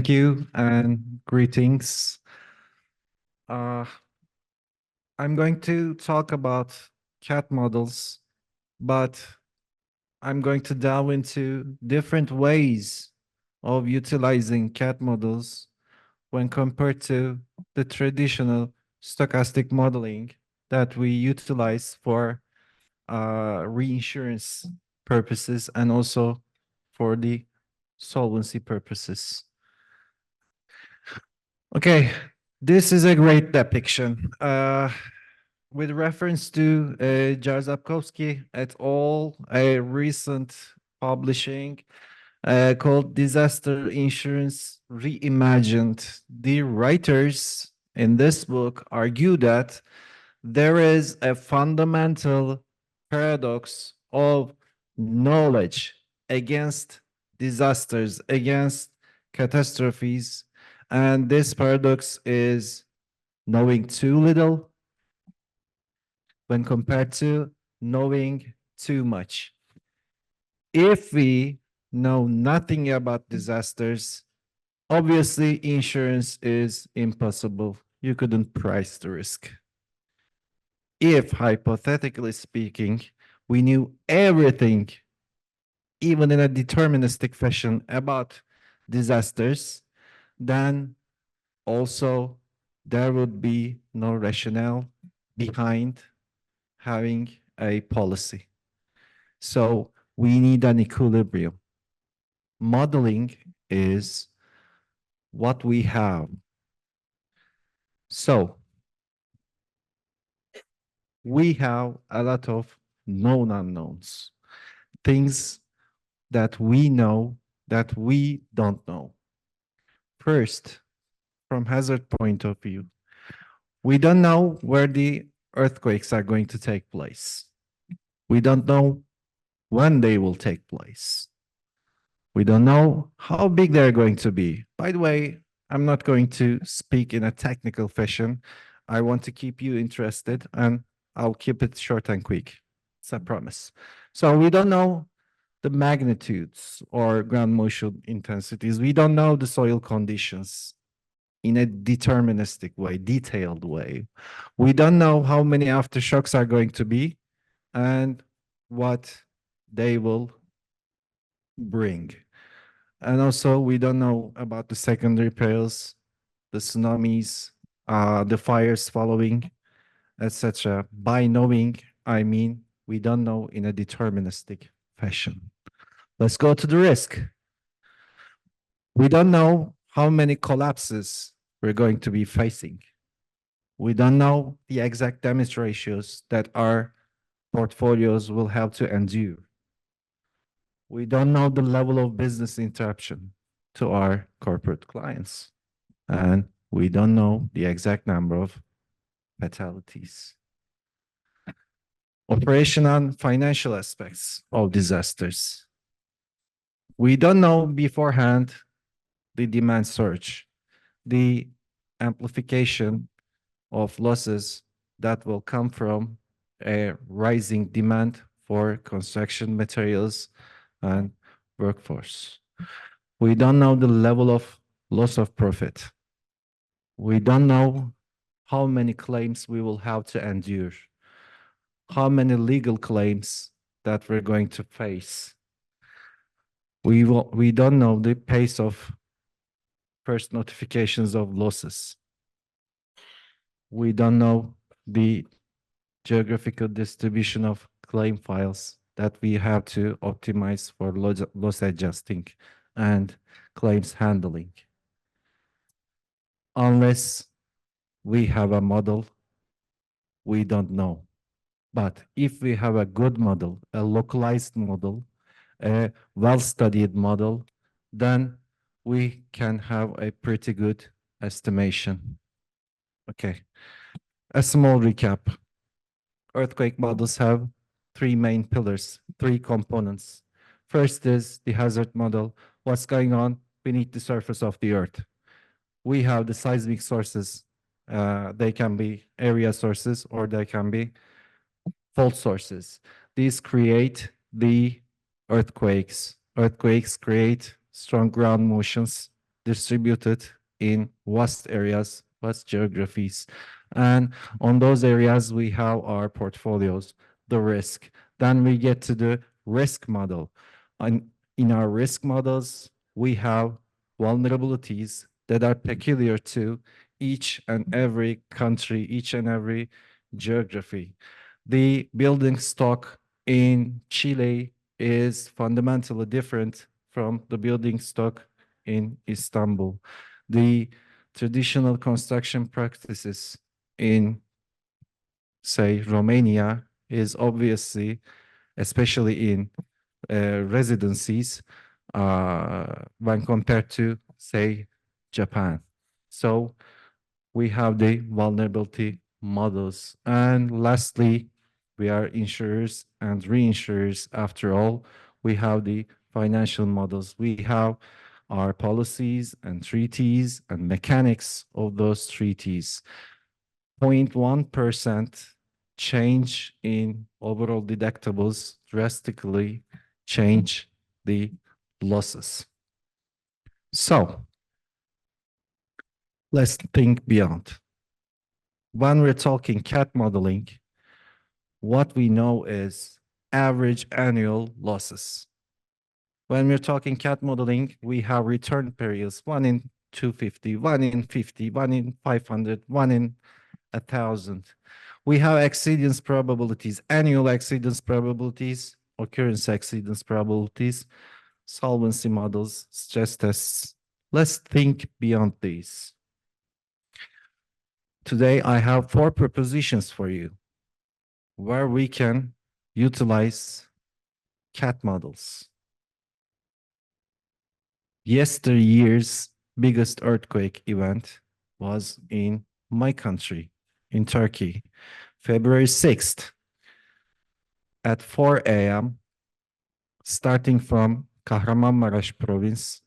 Thank you and greetings. I'm going to talk about CAT models, but I'm going to delve into different ways of utilizing CAT models when compared to the traditional stochastic modeling that we utilize for reinsurance purposes and also for the solvency purposes. Okay, this is a great depiction. With reference to Jarzabkowski et al., a recent publishing called Disaster Insurance Reimagined. The writers in this book argue that there is a fundamental paradox of knowledge against disasters, against catastrophes. And this paradox is knowing too little when compared to knowing too much. If we know nothing about disasters, obviously insurance is impossible. You couldn't price the risk. If, hypothetically speaking, we knew everything, even in a deterministic fashion, about disasters, then also there would be no rationale behind having a policy. So we need an equilibrium. Modeling is what we have. So we have a lot of known unknowns, things that we know that we don't know. First, from hazard point of view, we don't know where the earthquakes are going to take place. We don't know when they will take place. We don't know how big they're going to be. By the way, I'm not going to speak in a technical fashion. I want to keep you interested and I'll keep it short and quick. It's a promise. So we don't know the magnitudes or ground motion intensities. We don't know the soil conditions in a deterministic way, detailed way. We don't know how many aftershocks are going to be and what they will bring. And also, we don't know about the secondary perils, the tsunamis, the fires following, etc. By knowing, I mean we don't know in a deterministic fashion. Let's go to the risk. We don't know how many collapses we're going to be facing. We don't know the exact damage ratios that our portfolios will have to endure. We don't know the level of business interruption to our corporate clients. And we don't know the exact number of fatalities. Operational and financial aspects of disasters. We don't know beforehand the demand surge, the amplification of losses that will come from a rising demand for construction materials and workforce. We don't know the level of loss of profit. We don't know how many claims we will have to endure, how many legal claims that we're going to face. We don't know the pace of first notifications of losses. We don't know the geographical distribution of claim files that we have to optimize for loss adjusting and claims handling. Unless we have a model, we don't know. But if we have a good model, a localized model, a well-studied model, then we can have a pretty good estimation. Okay, a small recap. Earthquake models have three main pillars, three components. First is the hazard model. What's going on beneath the surface of the earth? We have the seismic sources. They can be area sources or they can be fault sources. These create the earthquakes. Earthquakes create strong ground motions distributed in vast areas, vast geographies. And on those areas, we have our portfolios, the risk. Then we get to the risk model. And in our risk models, we have vulnerabilities that are peculiar to each and every country, each and every geography. The building stock in Chile is fundamentally different from the building stock in Istanbul. The traditional construction practices in, say, Romania is obviously, especially in residencies, when compared to, say, Japan. So we have the vulnerability models. And lastly, we are insurers and reinsurers. After all, we have the financial models. We have our policies and treaties and mechanics of those treaties. 0.1% change in overall deductibles drastically change the losses. So let's think beyond. When we're talking CAT modeling, what we know is average annual losses. When we're talking CAT modeling, we have return periods, 1 in 250, 1 in 50, 1 in 500, 1 in 1,000. We have exceedance probabilities, annual exceedance probabilities, occurrence exceedance probabilities, solvency models, stress tests. Let's think beyond these. Today, I have 4 propositions for you where we can utilize CAT models. Yesteryear's biggest earthquake event was in my country, in Turkey, February 6th at 4 a.m., starting from Kahramanmaraş province,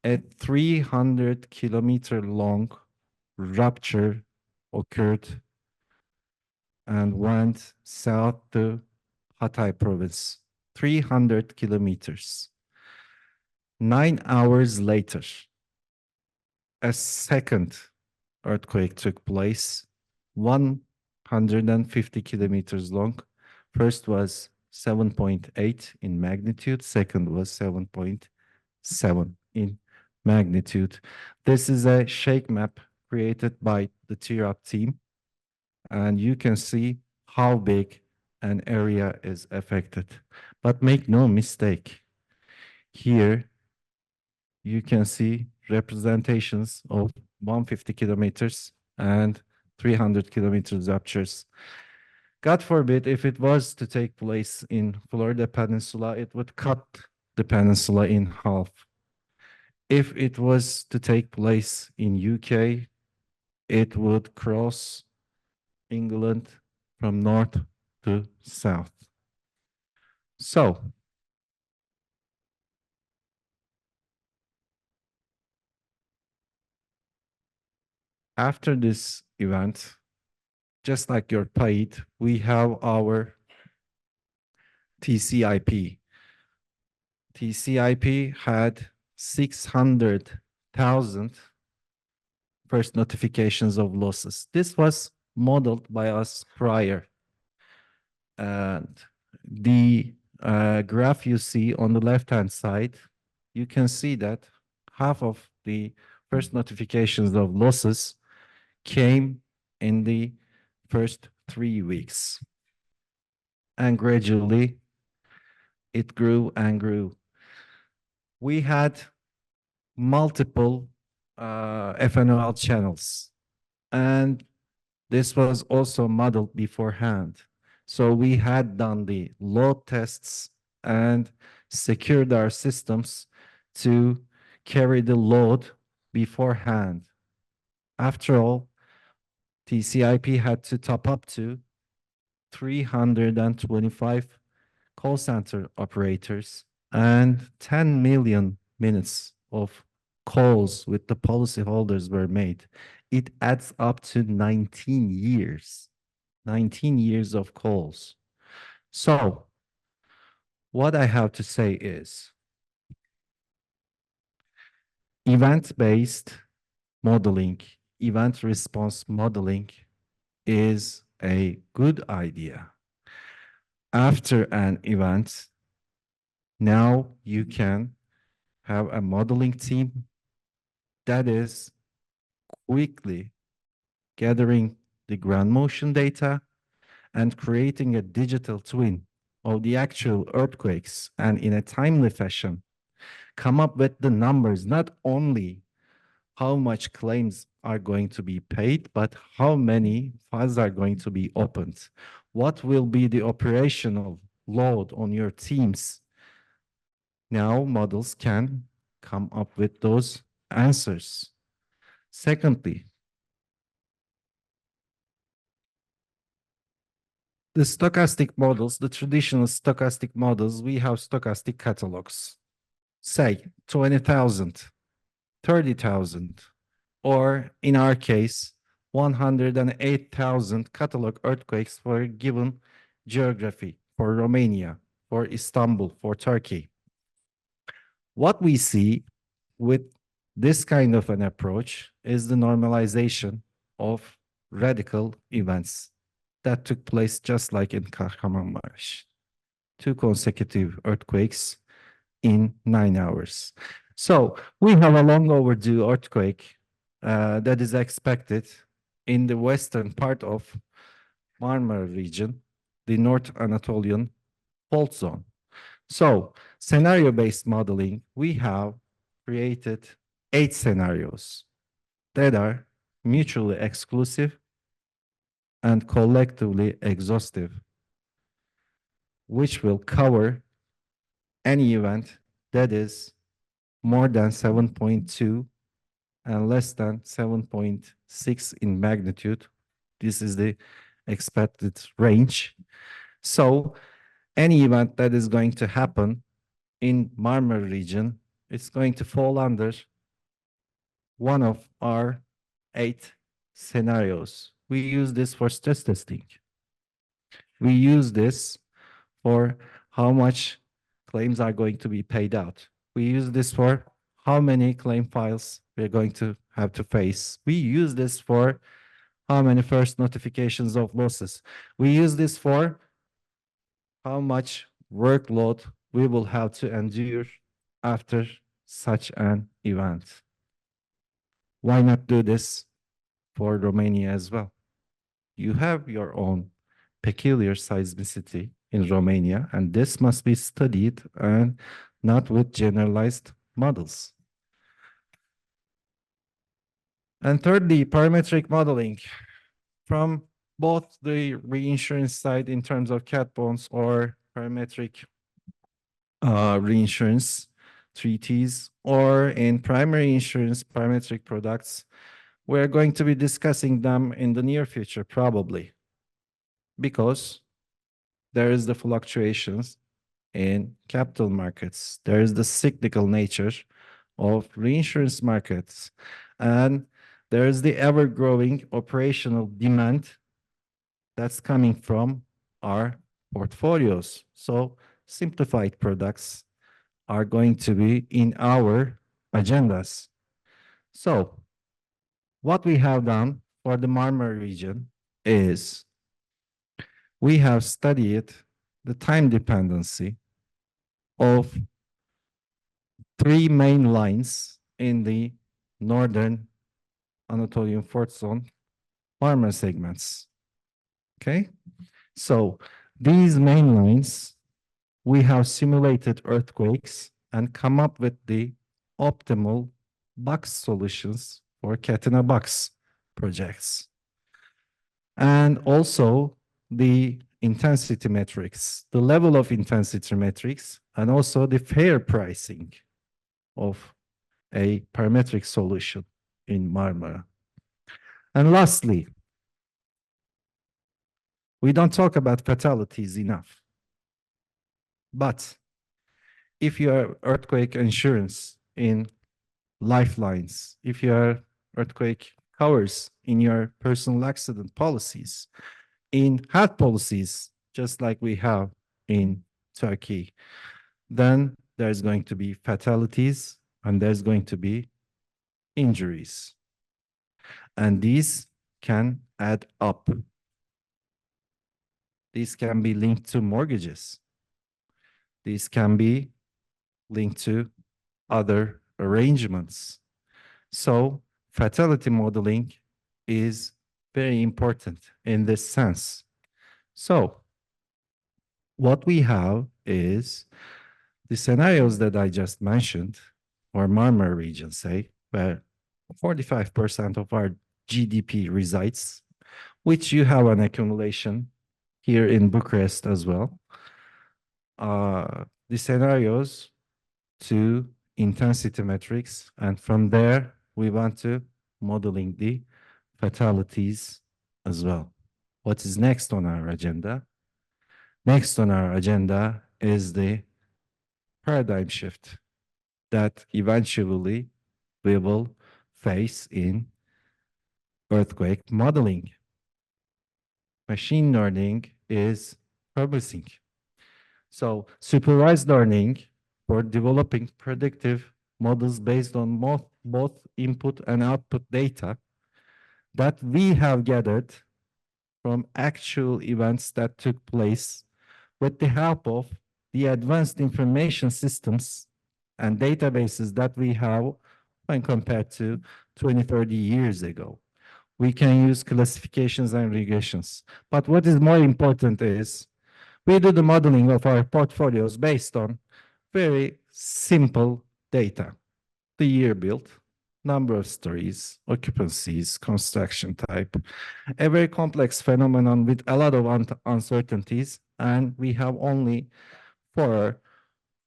a 300-kilometer long rupture occurred and went south to Hatay province, 300 kilometers. 9 hours later, a second earthquake took place, 150 kilometers long. First was 7.8 in magnitude, second was 7.7 in magnitude. This is a shake map created by the T-Rupt team, and you can see how big an area is affected. But make no mistake, here you can see representations of 150 kilometers and 300 kilometers ruptures. God forbid, if it was to take place in Florida Peninsula, it would cut the peninsula in half. If it was to take place in UK, it would cross England from north to south. So, after this event, just like your paid, we have our TCIP. TCIP had 600,000 first notifications of losses. This was modeled by us prior. And the graph you see on the left-hand side, you can see that half of the first notifications of losses came in the first 3 weeks. And gradually, it grew and grew. We had multiple FNOL channels, and this was also modeled beforehand. So we had done the load tests and secured our systems to carry the load beforehand. After all, TCIP had to top up to 325 call center operators and 10 million minutes of calls with the policyholders were made. It adds up to 19 years. 19 years of calls. So, what I have to say is, event-based modeling, event response modeling is a good idea. After an event, now you can have a modeling team that is quickly gathering the ground motion data and creating a digital twin of the actual earthquakes, and in a timely fashion, come up with the numbers, not only how much claims are going to be paid, but how many files are going to be opened. What will be the operational load on your teams? Now models can come up with those answers. Secondly, the stochastic models, the traditional stochastic models, we have stochastic catalogs. Say 20,000, 30,000, or in our case, 108,000 catalog earthquakes for a given geography, for Romania, for Istanbul, for Turkey. What we see with this kind of an approach is the normalization of radical events that took place just like in Kahramanmaraş. 2 consecutive earthquakes in 9 hours. So we have a long overdue earthquake that is expected in the western part of Marmara region, the North Anatolian fault zone. So scenario-based modeling, we have created 8 scenarios that are mutually exclusive and collectively exhaustive, which will cover any event that is more than 7.2 and less than 7.6 in magnitude. This is the expected range. So any event that is going to happen in Marmara region, it's going to fall under one of our 8 scenarios. We use this for stress testing. We use this for how much claims are going to be paid out. We use this for how many claim files we're going to have to face. We use this for how many first notifications of losses. We use this for how much workload we will have to endure after such an event. Why not do this for Romania as well? You have your own peculiar seismicity in Romania, and this must be studied and not with generalized models. And thirdly, parametric modeling from both the reinsurance side in terms of cat bonds or parametric reinsurance treaties, or in primary insurance parametric products. We're going to be discussing them in the near future, probably, because there is the fluctuations in capital markets. There is the cyclical nature of reinsurance markets, and there is the ever-growing operational demand that's coming from our portfolios. So simplified products are going to be in our agendas. So what we have done for the Marmara region is we have studied the time dependency of 3 main lines in the northern Anatolian fault zone Marmara segments. Okay, so these main lines, we have simulated earthquakes and come up with the optimal box solutions for Catena box projects. And also the intensity metrics, the level of intensity metrics, and also the fair pricing of a parametric solution in Marmara. And lastly, we don't talk about fatalities enough. But if you are earthquake insurance in lifelines, if you are earthquake covers in your personal accident policies, in health policies, just like we have in Turkey, then there's going to be fatalities and there's going to be injuries. And these can add up. These can be linked to mortgages. These can be linked to other arrangements. So fatality modeling is very important in this sense. So what we have is the scenarios that I just mentioned, or Marmara region, say, where 45% of our GDP resides, which you have an accumulation here in Bucharest as well. The scenarios to intensity metrics, and from there we want to modeling the fatalities as well. What is next on our agenda? Next on our agenda is the paradigm shift that eventually we will face in earthquake modeling. Machine learning is promising. So supervised learning for developing predictive models based on both input and output data that we have gathered from actual events that took place with the help of the advanced information systems and databases that we have when compared to 20, 30 years ago. We can use classifications and regressions. But what is more important is we do the modeling of our portfolios based on very simple data. The year built, number of stories, occupancies, construction type, a very complex phenomenon with a lot of uncertainties, and we have only 4 or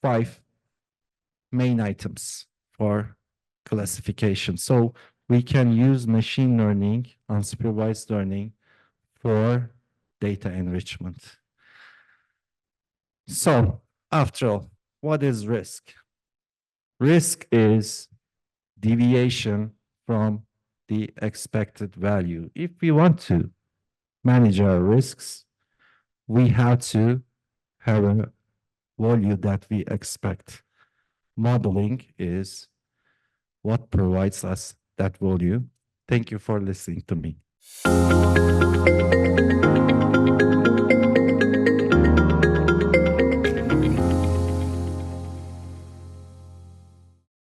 5 main items for classification. So we can use machine learning, unsupervised learning for data enrichment. So after all, what is risk? Risk is deviation from the expected value. If we want to manage our risks, we have to have a value that we expect. Modeling is what provides us that value. Thank you for listening to me.